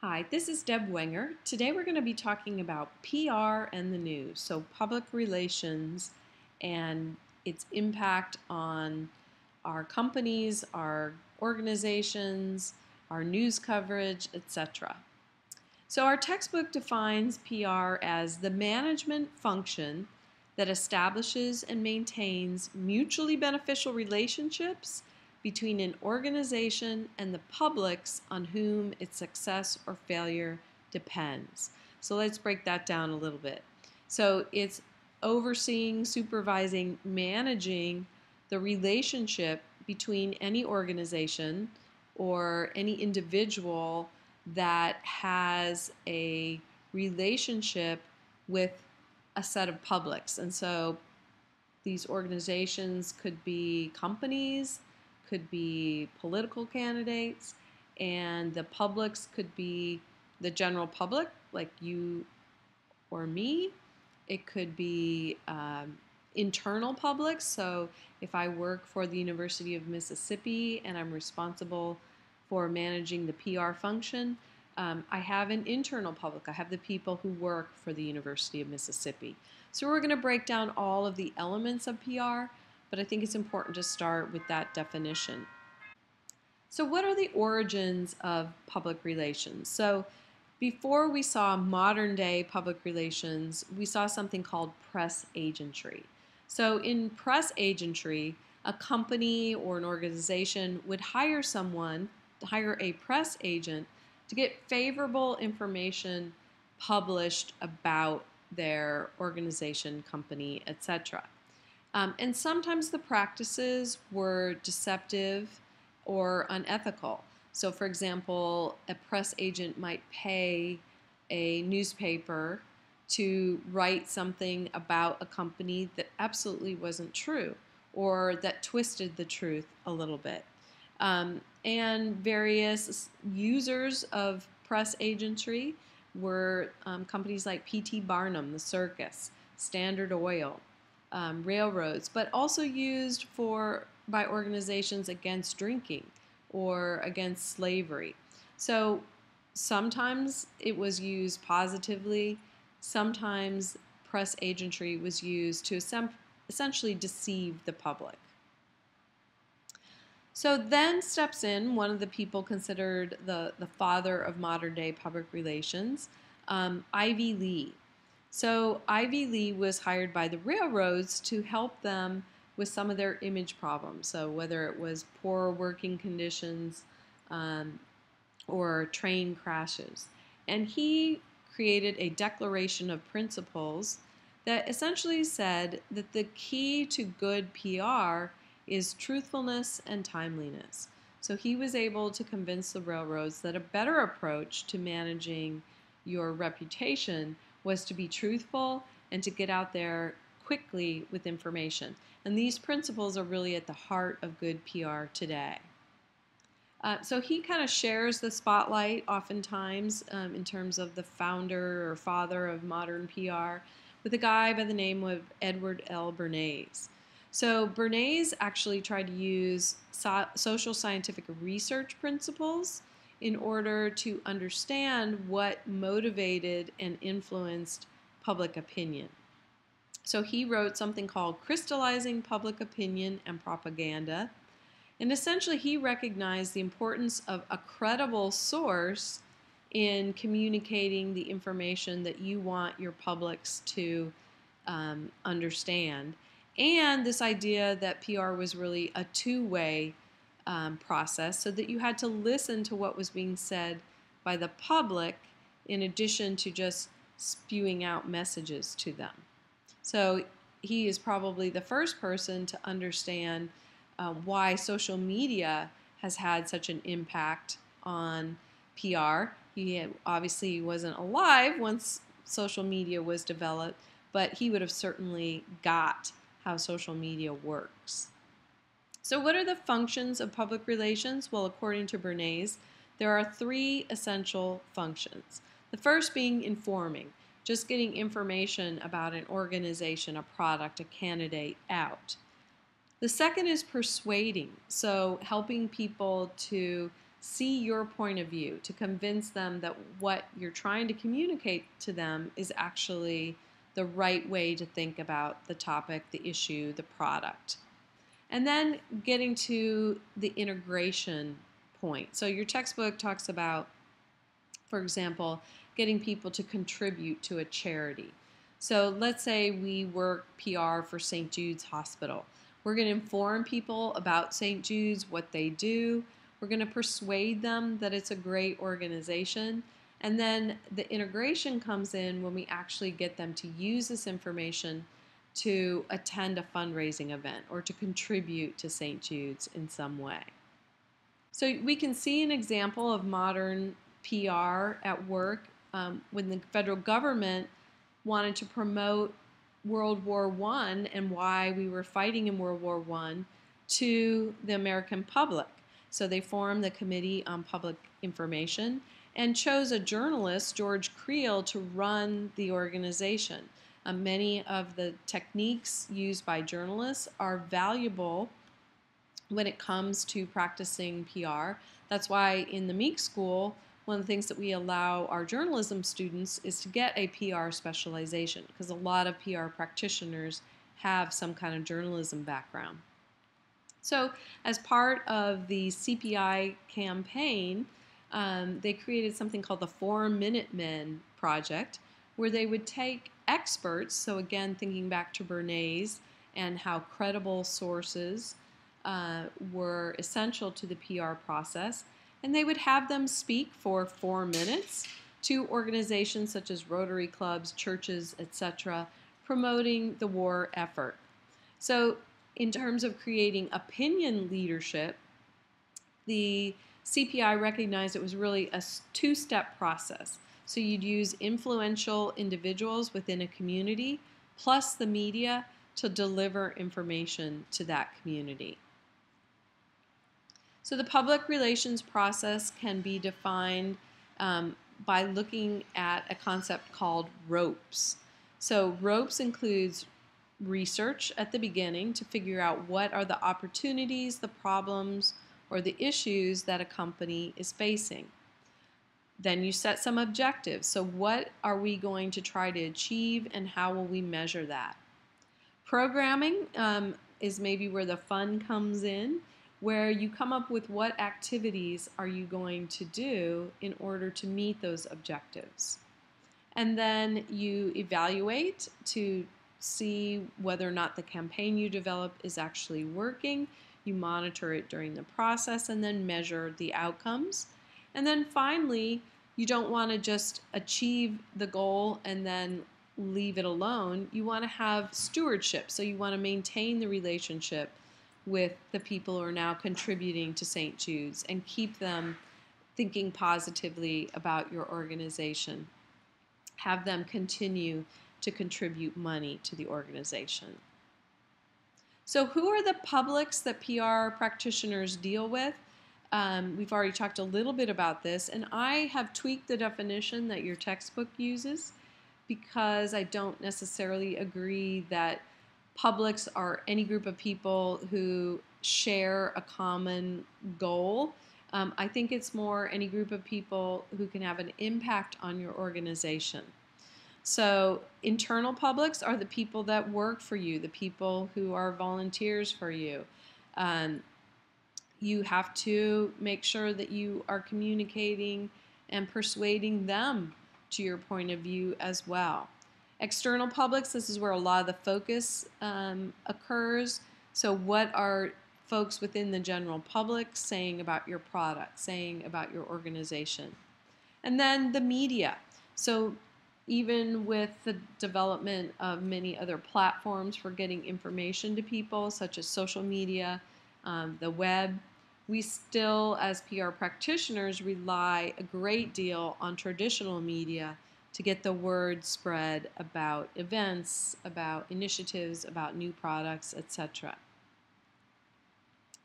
Hi, this is Deb Wenger. Today we're going to be talking about PR and the news, so public relations and its impact on our companies, our organizations, our news coverage, etc. So our textbook defines PR as the management function that establishes and maintains mutually beneficial relationships between an organization and the publics on whom its success or failure depends. So let's break that down a little bit. So it's overseeing, supervising, managing the relationship between any organization or any individual that has a relationship with a set of publics. And so these organizations could be companies, could be political candidates, and the publics could be the general public, like you or me. It could be internal publics. So if I work for the University of Mississippi and I'm responsible for managing the PR function, I have an internal public. I have the people who work for the University of Mississippi. So we're going to break down all of the elements of PR, but I think it's important to start with that definition. So what are the origins of public relations? So before we saw modern day public relations, we saw something called press agentry. So in press agentry, a company or an organization would hire someone, hire a press agent to get favorable information published about their organization, company, etc. And sometimes the practices were deceptive or unethical. So, for example, a press agent might pay a newspaper to write something about a company that absolutely wasn't true or that twisted the truth a little bit. And various users of press agentry were companies like P.T. Barnum, the circus, Standard Oil, railroads, but also used by organizations against drinking or against slavery. So sometimes it was used positively, sometimes press agentry was used to essentially deceive the public. So then steps in one of the people considered the father of modern day public relations, Ivy Lee. So Ivy Lee was hired by the railroads to help them with some of their image problems. So whether it was poor working conditions or train crashes. And he created a declaration of principles that essentially said that the key to good PR is truthfulness and timeliness. So he was able to convince the railroads that a better approach to managing your reputation was to be truthful and to get out there quickly with information. And these principles are really at the heart of good PR today. So he kind of shares the spotlight oftentimes in terms of the founder or father of modern PR with a guy by the name of Edward L. Bernays. So Bernays actually tried to use social scientific research principles in order to understand what motivated and influenced public opinion. So he wrote something called Crystallizing Public Opinion and Propaganda. And essentially, he recognized the importance of a credible source in communicating the information that you want your publics to understand. And this idea that PR was really a two-way process, so that you had to listen to what was being said by the public in addition to just spewing out messages to them. So he is probably the first person to understand why social media has had such an impact on PR. He obviously wasn't alive once social media was developed, but he would have certainly got how social media works. So what are the functions of public relations? Well, according to Bernays, there are three essential functions. The first being informing, just getting information about an organization, a product, a candidate out. The second is persuading, so helping people to see your point of view, to convince them that what you're trying to communicate to them is actually the right way to think about the topic, the issue, the product. And then getting to the integration point. So your textbook talks about, for example, getting people to contribute to a charity. So let's say we work PR for St. Jude's Hospital. We're going to inform people about St. Jude's, what they do. We're going to persuade them that it's a great organization. And then the integration comes in when we actually get them to use this information to attend a fundraising event or to contribute to St. Jude's in some way. So we can see an example of modern PR at work when the federal government wanted to promote World War I and why we were fighting in World War I to the American public. So they formed the Committee on Public Information and chose a journalist, George Creel, to run the organization. Many of the techniques used by journalists are valuable when it comes to practicing PR. That's why in the Meek School, one of the things that we allow our journalism students is to get a PR specialization, because a lot of PR practitioners have some kind of journalism background. So as part of the CPI campaign, they created something called the 4-Minute Men Project, where they would take experts, so again thinking back to Bernays and how credible sources were essential to the PR process, and they would have them speak for 4 minutes to organizations such as Rotary clubs, churches, etc., promoting the war effort. So in terms of creating opinion leadership, the CPI recognized it was really a two-step process. So you'd use influential individuals within a community plus the media to deliver information to that community. So the public relations process can be defined by looking at a concept called ropes. So ropes includes research at the beginning to figure out what are the opportunities, the problems, or the issues that a company is facing. Then you set some objectives. So what are we going to try to achieve and how will we measure that? Programming is maybe where the fun comes in, where you come up with what activities are you going to do in order to meet those objectives. And then you evaluate to see whether or not the campaign you develop is actually working. You monitor it during the process and then measure the outcomes. And then finally, you don't want to just achieve the goal and then leave it alone. You want to have stewardship, so you want to maintain the relationship with the people who are now contributing to St. Jude's and keep them thinking positively about your organization. Have them continue to contribute money to the organization. So who are the publics that PR practitioners deal with? We've already talked a little bit about this, and I have tweaked the definition that your textbook uses because I don't necessarily agree that publics are any group of people who share a common goal. I think it's more any group of people who can have an impact on your organization. So internal publics are the people that work for you, the people who are volunteers for you. You have to make sure that you are communicating and persuading them to your point of view as well. External publics, this is where a lot of the focus occurs. So what are folks within the general public saying about your product, saying about your organization? And then the media. So even with the development of many other platforms for getting information to people, such as social media, the web, we still, as PR practitioners, rely a great deal on traditional media to get the word spread about events, about initiatives, about new products, etc.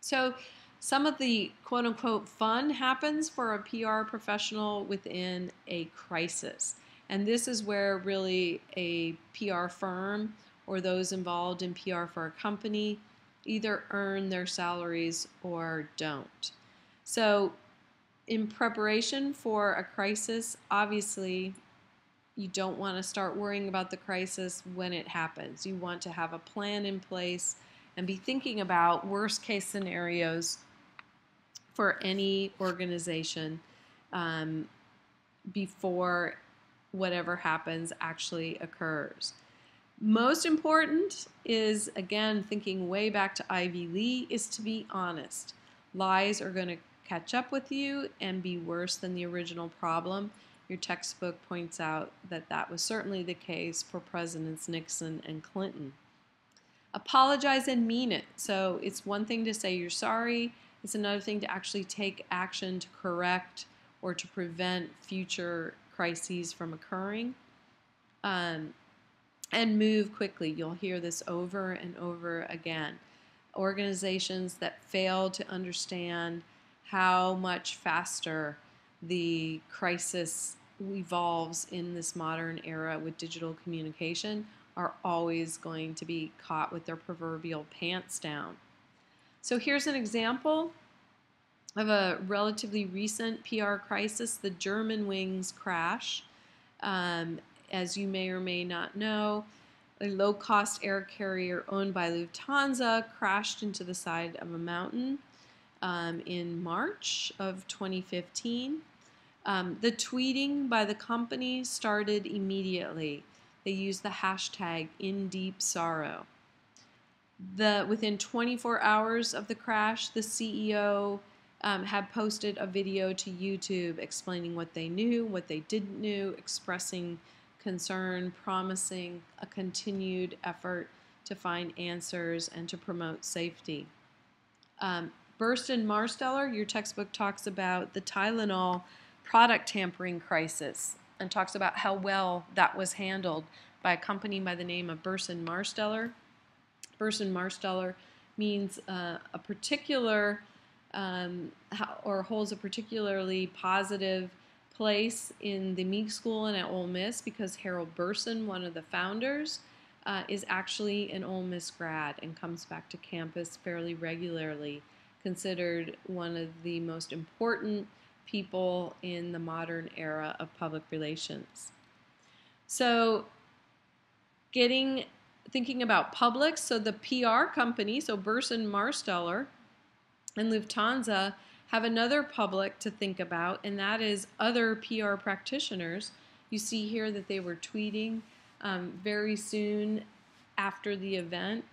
So some of the quote-unquote fun happens for a PR professional within a crisis. And this is where really a PR firm or those involved in PR for a company either earn their salaries or don't. So In preparation for a crisis, obviously, you don't want to start worrying about the crisis when it happens. You want to have a plan in place and be thinking about worst case scenarios for any organization before whatever happens actually occurs. Most important is, again, thinking way back to Ivy Lee, is to be honest. Lies are going to catch up with you and be worse than the original problem. Your textbook points out that that was certainly the case for Presidents Nixon and Clinton. Apologize and mean it. So it's one thing to say you're sorry. It's another thing to actually take action to correct or to prevent future crises from occurring. And move quickly. You'll hear this over and over again. Organizations that fail to understand how much faster the crisis evolves in this modern era with digital communication are always going to be caught with their proverbial pants down. So here's an example of a relatively recent PR crisis, the Germanwings crash. As you may or may not know, a low-cost air carrier owned by Lufthansa crashed into the side of a mountain in March of 2015. The tweeting by the company started immediately. They used the hashtag #InDeepSorrow. Within 24 hours of the crash, the CEO had posted a video to YouTube explaining what they knew, what they didn't know, expressing concern, promising a continued effort to find answers and to promote safety. Marsteller, your textbook talks about the Tylenol product tampering crisis and talks about how well that was handled by a company by the name of Marsteller. Marsteller means a particular or holds a particularly positive place in the Meek School and at Ole Miss because Harold Burson, one of the founders, is actually an Ole Miss grad and comes back to campus fairly regularly, considered one of the most important people in the modern era of public relations. So thinking about publics, so the PR company, so Burson Marsteller and Lufthansa have another public to think about, and that is other PR practitioners. You see here that they were tweeting very soon after the event,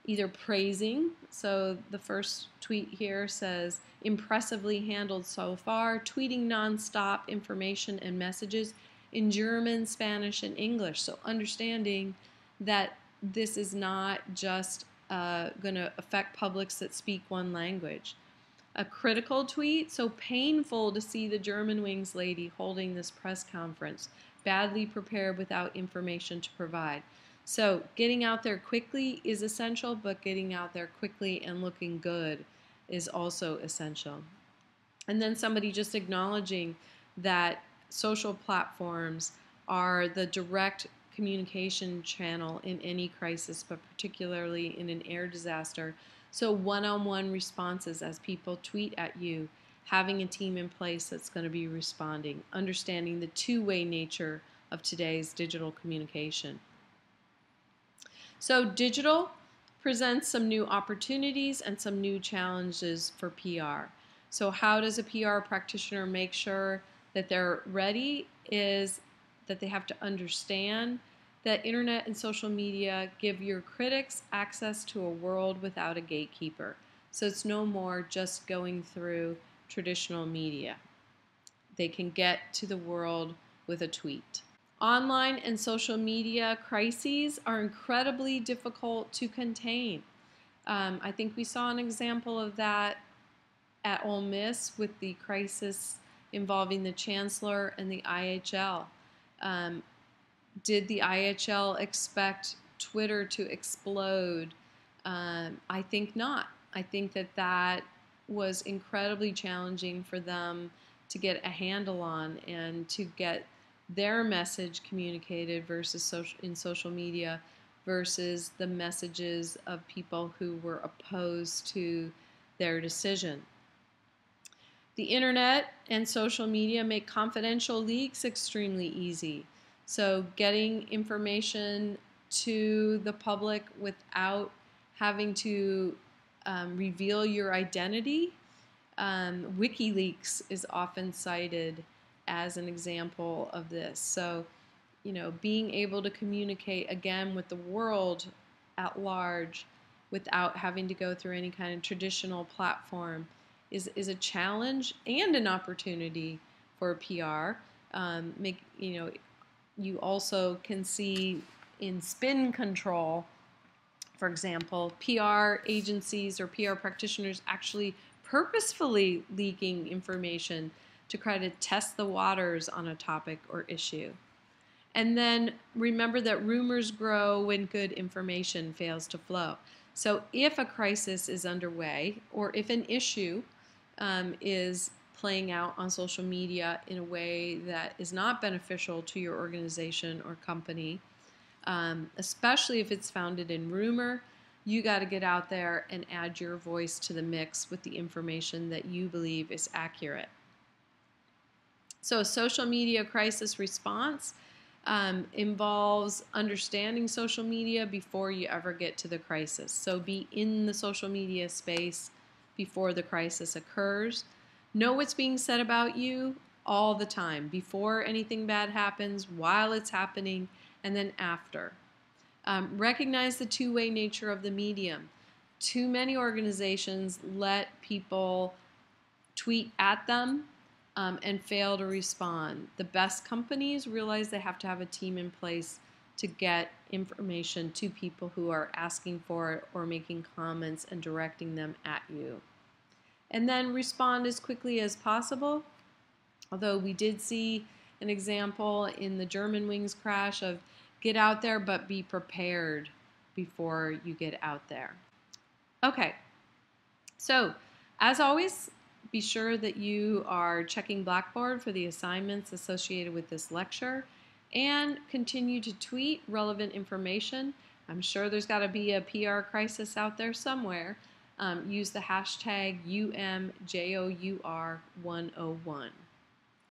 either praising. So the first tweet here says, "Impressively handled so far, tweeting nonstop information and messages in German, Spanish, and English." So understanding that this is not just going to affect publics that speak one language. A critical tweet, so painful to see the Germanwings lady holding this press conference, badly prepared without information to provide. So getting out there quickly is essential, but getting out there quickly and looking good is also essential. And then somebody just acknowledging that social platforms are the direct communication channel in any crisis, but particularly in an air disaster. So one-on-one responses as people tweet at you, having a team in place that's going to be responding, understanding the two-way nature of today's digital communication. So digital presents some new opportunities and some new challenges for PR. So how does a PR practitioner make sure that they're ready is that they have to understand that internet and social media give your critics access to a world without a gatekeeper. So it's no more just going through traditional media. They can get to the world with a tweet. Online and social media crises are incredibly difficult to contain. I think we saw an example of that at Ole Miss with the crisis involving the chancellor and the IHL. Did the IHL expect Twitter to explode? I think not. I think that was incredibly challenging for them to get a handle on and to get their message communicated versus in social media versus the messages of people who were opposed to their decision. The internet and social media make confidential leaks extremely easy. So getting information to the public without having to reveal your identity. WikiLeaks is often cited as an example of this. So, being able to communicate again with the world at large without having to go through any kind of traditional platform is a challenge and an opportunity for PR. You also can see in spin control, for example, PR agencies or PR practitioners actually purposefully leaking information to try to test the waters on a topic or issue. And then remember that rumors grow when good information fails to flow. So if a crisis is underway or if an issue is playing out on social media in a way that is not beneficial to your organization or company, especially if it's founded in rumor, you got to get out there and add your voice to the mix with the information that you believe is accurate. So a social media crisis response involves understanding social media before you ever get to the crisis. So be in the social media space before the crisis occurs. Know what's being said about you all the time, before anything bad happens, while it's happening, and then after. Recognize the two-way nature of the medium. Too many organizations let people tweet at them and fail to respond. The best companies realize they have to have a team in place to get information to people who are asking for it or making comments and directing them at you. And then respond as quickly as possible. Although we did see an example in the Germanwings crash of get out there but be prepared before you get out there. Okay, so as always, be sure that you are checking Blackboard for the assignments associated with this lecture and continue to tweet relevant information. I'm sure there's got to be a PR crisis out there somewhere. Use the hashtag UMJOUR101.